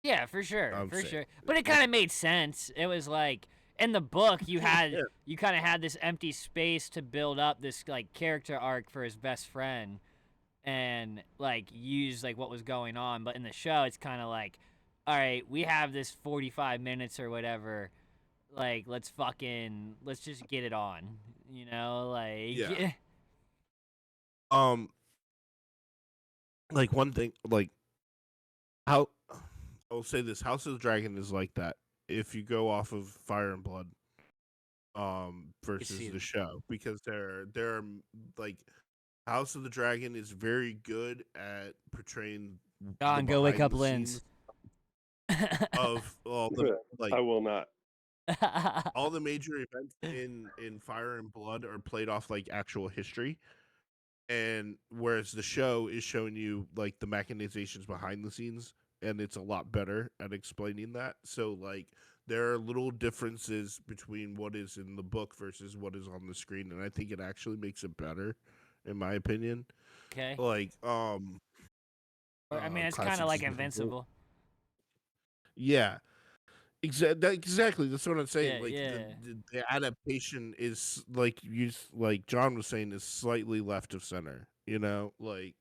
yeah, for sure, I'm for saying. sure. But it kind of made sense. It was like in the book, you Yeah. kind of had this empty space to build up this like character arc for his best friend and like use like what was going on. But in the show, it's kind of like, all right, we have this 45 minutes or whatever. Like, let's just get it on. You know, Yeah. Um, like one thing, like how I'll say this: House of the Dragon is like that. If you go off of Fire and Blood, versus see the show, because they're like House of the Dragon is very good at portraying the John, go wake behind up the Linz. scenes of all the like I will not. all the major events in Fire and Blood are played off like actual history, and whereas the show is showing you like the mechanizations behind the scenes, and it's a lot better at explaining that. So like there are little differences between what is in the book versus what is on the screen, and I think it actually makes it better, in my opinion. Okay. Like I mean, it's kind classic of like example. Invincible. Yeah, exactly. That's what I'm saying. Yeah, Like yeah. the adaptation is like like John was saying is slightly left of center. You know, like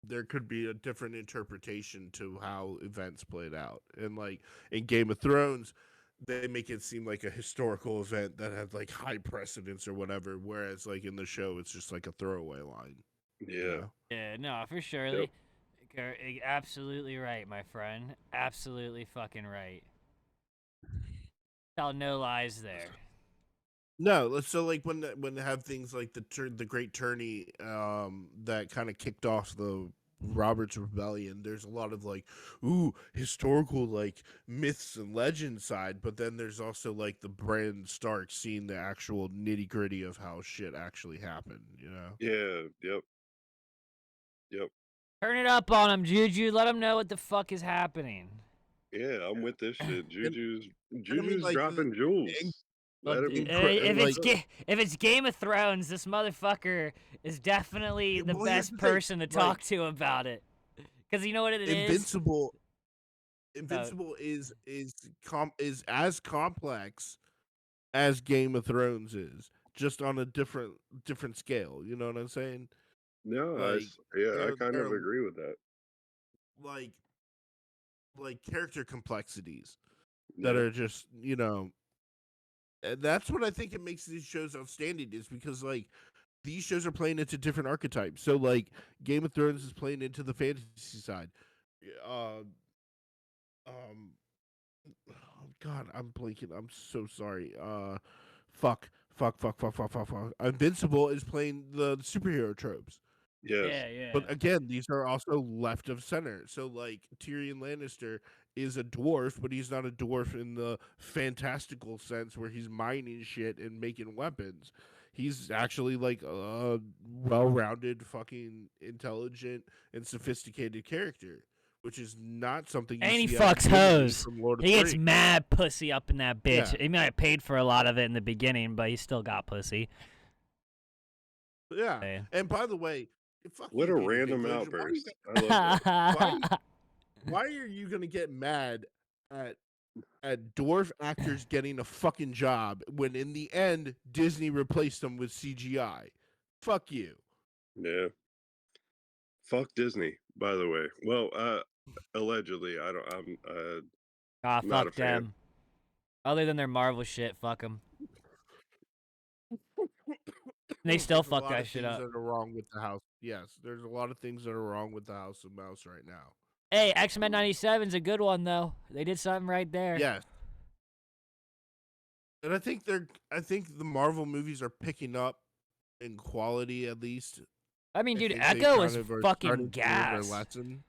there could be a different interpretation to how events played out, and like in Game of Thrones, they make it seem like a historical event that had like high precedence or whatever. Whereas like in the show, it's just like a throwaway line. You Yeah. know. Yeah, no, for sure. Yep. You're absolutely right, my friend. Absolutely fucking right. Tell no lies there. No, so like when they have things like the Great Tourney, that kind of kicked off the Robert's Rebellion. There's a lot of like, ooh, historical like myths and legend side, but then there's also like the Bran Stark seeing the actual nitty gritty of how shit actually happened. You know? Yeah. Yep. Yep. Turn it up on him, Juju. Let him know what the fuck is happening. Yeah, I'm with this shit. And, and I mean Juju's like dropping jewels. Well, Let him. and like if it's Game of Thrones, this motherfucker is definitely the well, here's best the thing, person to like talk to about it. Cause you know what it is. Invincible. Uh, Invincible is as complex as Game of Thrones is, just on a different scale. You know what I'm saying? No, Like yeah, I there kind there of are agree with that. like character complexities that Yep. are just and that's what I think it makes these shows outstanding is because like these shows are playing into different archetypes. So like Game of Thrones is playing into the fantasy side. Uh, um, oh God, I'm blanking. I'm so sorry. Fuck. Invincible is playing the superhero tropes. Yes. yeah, yeah. But again, these are also left of center. So like Tyrion Lannister is a dwarf, but he's not a dwarf in the fantastical sense where he's mining shit and making weapons. He's actually like a well-rounded, fucking intelligent and sophisticated character, which is not something you And he see out of fucks Gimli hoes. from Lord of He the gets Rings. mad pussy up in that bitch. Yeah. He might have paid for a lot of it in the beginning, but he still got pussy. Yeah. Yeah. And by the way, fuck What you, a Peter random Dinklage. outburst. I love that. Why are you gonna get mad at dwarf actors getting a fucking job when in the end Disney replaced them with CGI? Fuck you. Yeah. Fuck Disney, by the way. Well, allegedly, I'm Ah, not a fuck fan. them. Other than their Marvel shit, fuck them. They still There's a fuck lot that of shit things up. that are wrong with the house. Yes, there's a lot of things that are wrong with the House of Mouse right now. Hey, X-Men 97's a good one, though. They did something right there. Yes. And I think the Marvel movies are picking up in quality at least. I mean, dude, think they Echo kind is of are fucking starting to learn their gas. lesson.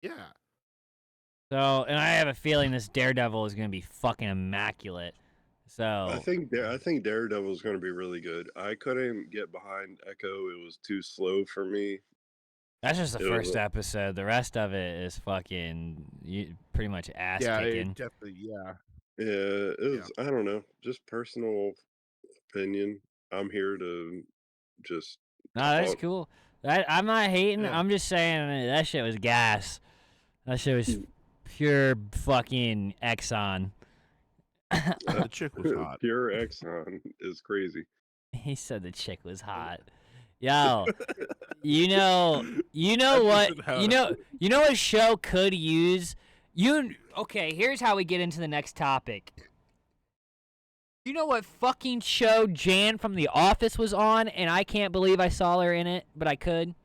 Yeah. So, and I have a feeling this Daredevil is gonna be fucking immaculate. I So, think Daredevil is going to be really good. I couldn't get behind Echo; it was too slow for me. that's just the It was first episode. The rest of it is fucking pretty much ass Yeah, kicking. it definitely. Yeah. yeah, it was. I don't know, just personal opinion. I'm here to just No, that's talk. cool. I'm not hating. Yeah. I'm just saying that shit was gas. That shit was pure fucking Exxon. The chick was hot. Pure Exxon is crazy. He said the chick was hot. Yo, you know That what? doesn't have- You know what show could use okay, here's how we get into the next topic. You know what fucking show Jan from The Office was on, and I can't believe I saw her in it, but I could?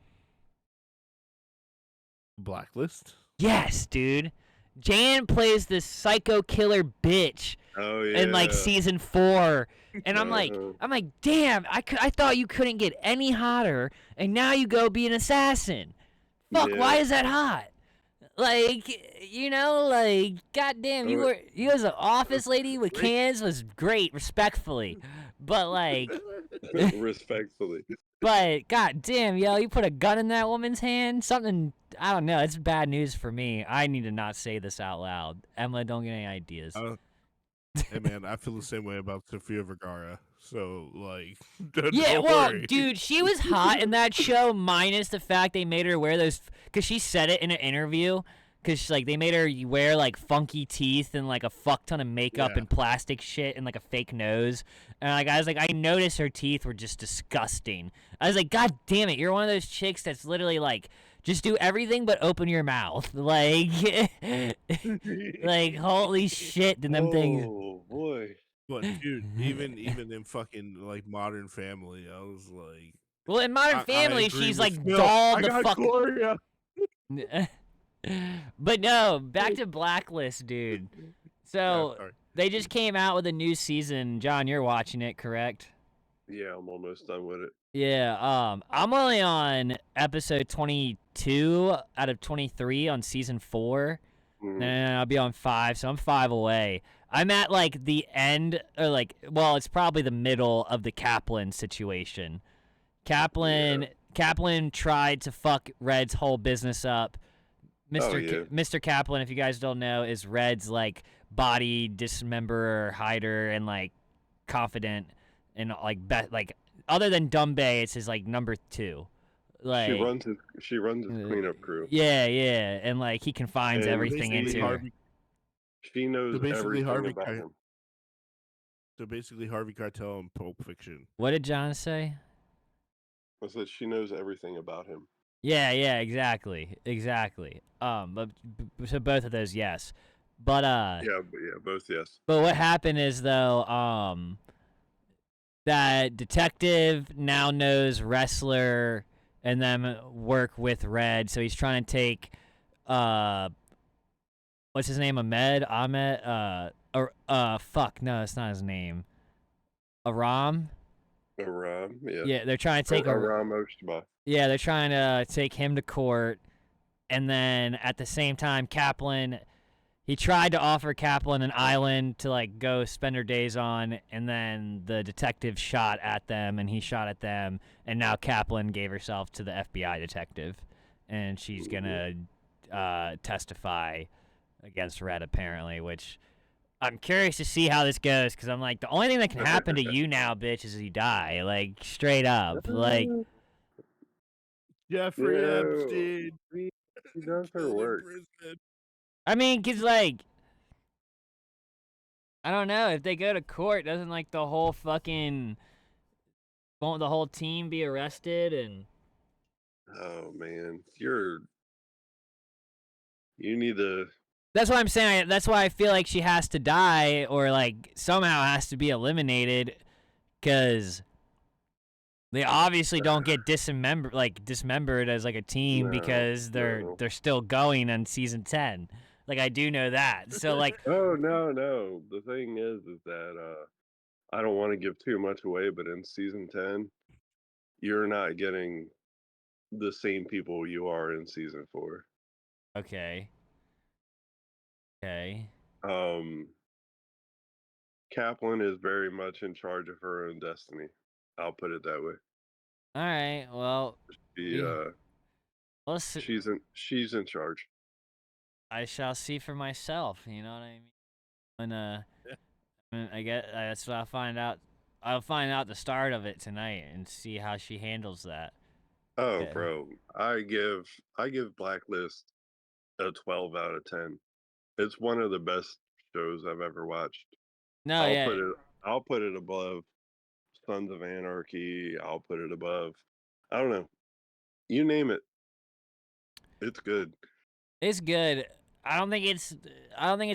Blacklist. Yes, dude. Jan plays this psycho killer bitch Oh yeah. in like season 4, and I'm Uh-huh. like, damn, I thought you couldn't get any hotter, and now you go be an assassin. Fuck, Yeah. why is that hot? Like, you know, like, goddamn, you as an office lady with cans was great, respectfully, but like, Respectfully. but goddamn, yo, you put a gun in that woman's hand, something. I don't know. It's bad news for me. I need to not say this out loud. Emma, don't get any ideas. Hey man, I feel the same way about Sofia Vergara. So like, Yeah, don't well, worry. dude, she was hot in that show, minus the fact they made her wear those. Cause she said it in an interview. Cause like they made her wear like funky teeth and like a fuck ton of makeup Yeah. and plastic shit and like a fake nose. And like I was like, I noticed her teeth were just disgusting. I was like, God damn it, you're one of those chicks that's literally like, just do everything but open your mouth. Like, like holy shit, did them things. Oh boy. But dude, even in fucking like Modern Family, I was like, Well, in Modern I Family, agree she's with like Phil. dolled I the got fuck. Gloria. But no, back to Blacklist, dude. So sorry. they just came out with a new season. John, you're watching it, correct? Yeah, I'm almost done with it. Yeah. I'm only on episode 22 out of 23 on season 4. Mhm. And I'll be on 5, so I'm 5 away. I'm at like the end, or like, well, it's probably the middle of the Kaplan situation. Kaplan tried to fuck Red's whole business up. Mr. Kaplan, if you guys don't know, is Red's like body dismemberer, hider, and like confident, and like other than Dumbe, it's his like number 2. Like she runs his cleanup crew. Yeah, and like he confines And everything into her. She knows everything about him. So basically, Harvey Keitel and Pulp Fiction. What did John say? I said she knows everything about him. Yeah, exactly. But so both of those, yes. But both yes. But what happened is though, that detective now knows Wrestler and them work with Red, so he's trying to take what's his name? Ahmed? Fuck, no, it's not his name. Aram? Aram, yeah. Yeah, they're trying to take Aram Oshba. Yeah, they're trying to take him to court, and then at the same time, Kaplan, he tried to offer Kaplan an island to like go spend her days on, and then the detective shot at them, and he shot at them, and now Kaplan gave herself to the FBI detective, and she's gonna testify against Red apparently, which I'm curious to see how this goes, because I'm like, the only thing that can happen to you now, bitch, is you die, like straight up, like. Jeffrey Epstein. She does her work. I mean, cause like, I don't know, if they go to court, doesn't like the whole fucking Won't the whole team be arrested? And Oh man, you need to. that's what I'm saying. That's why I feel like she has to die, or like somehow has to be eliminated, because they obviously don't get dismembered as like a team, No, because they're no. still going on season 10. Like, I do know that. So like, Oh no. The thing is that I don't want to give too much away, but in season 10, you're not getting the same people you are in season 4. okay. Um, Kaplan is very much in charge of her own destiny. I'll put it that way. All right. Well, She let's. she's in charge. I shall see for myself. You know what I mean? And I get that's what I'll find out. I'll find out the start of it tonight and see how she handles that. Oh, Yeah. bro, I give Blacklist a 12 out of 10. It's one of the best shows I've ever watched. No, I'll yeah. put it I'll put it above Sons of Anarchy. I'll put it above, I don't know. You name it. It's good. It's good. I don't think it's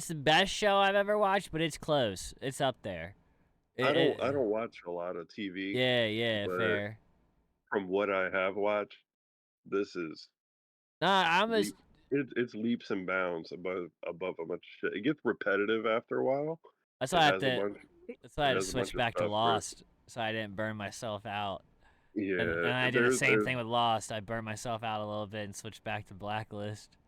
the best show I've ever watched, but it's close. It's up there. I don't watch a lot of TV, Yeah, but fair. from what I have watched, this is Nah, leap, it's leaps and bounds above a bunch of shit. It gets repetitive after a while. that's why It I had has a to bunch that's why I it had to has a bunch switch of back to stuff where it's, Lost so I didn't burn myself out. And yeah, I did the same thing with Lost. I burned myself out a little bit and switched back to Blacklist.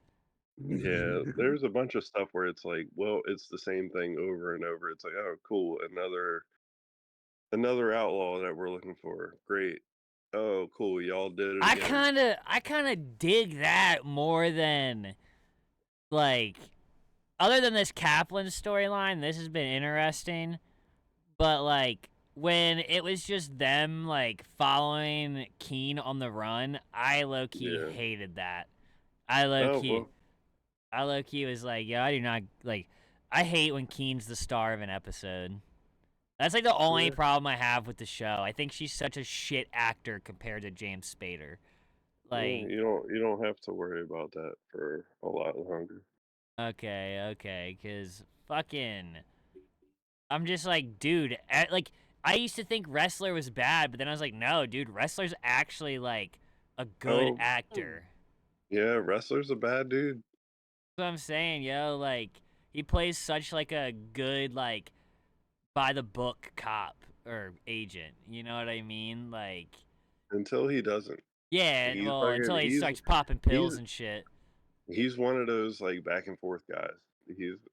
yeah, there's a bunch of stuff where it's like, well, it's the same thing over and over. It's like, oh, cool, another outlaw that we're looking for. Great. Oh, cool, y'all did it again. I kind of dig that more than, like, other than this Kaplan storyline. This has been interesting, but like when it was just them like following Keen on the run, I low key Yeah. hated that. I low Oh key well. I low key was like, yo, I do not like. I hate when Keen's the star of an episode. That's like the only Yeah. problem I have with the show. I think she's such a shit actor compared to James Spader. Yeah, Like, you don't have to worry about that for a lot longer. okay, cause fucking, I'm just like, dude, like I used to think Wrestler was bad, but then I was like, no, dude, Wrestler's actually like a good Oh, actor. yeah, wrestler's a bad dude. That's what I'm saying, yo. Like, he plays such like a good, like, by the book cop or agent. You know what I mean? Like, Until he doesn't. yeah, He's well, fucking until he starts popping pills he's and shit. he's one of those like back and forth guys.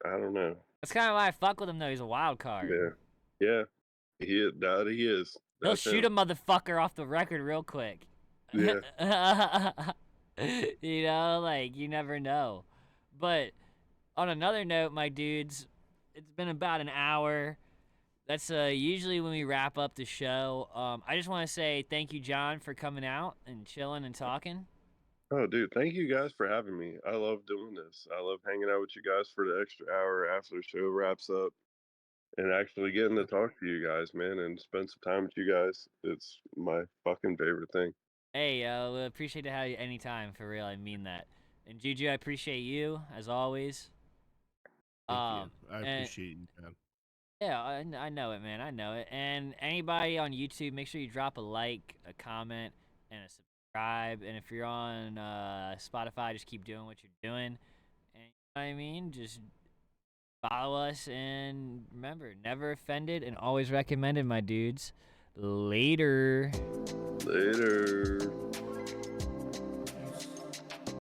I don't know. That's kind of why I fuck with him, though. He's a wild card. Yeah. Yeah. He is. He'll That's shoot him. a motherfucker off the record real quick. Yeah. You know, like, you never know. But on another note, my dudes, it's been about an hour. That's usually when we wrap up the show. I just want to say thank you, John, for coming out and chilling and talking. Oh, dude, thank you guys for having me. I love doing this. I love hanging out with you guys for the extra hour after the show wraps up and actually getting to talk to you guys, man, and spend some time with you guys. It's my fucking favorite thing. Hey, we appreciate to have you anytime, for real. I mean that. And Juju, I appreciate you as always. Thank you. I And appreciate you, man. yeah, I know it, man. I know it. And anybody on YouTube, make sure you drop a like, a comment, and a subscribe. And if you're on Spotify, just keep doing what you're doing. And you know what I mean? Just follow us. And remember, never offended and always recommended, my dudes. Later. Later.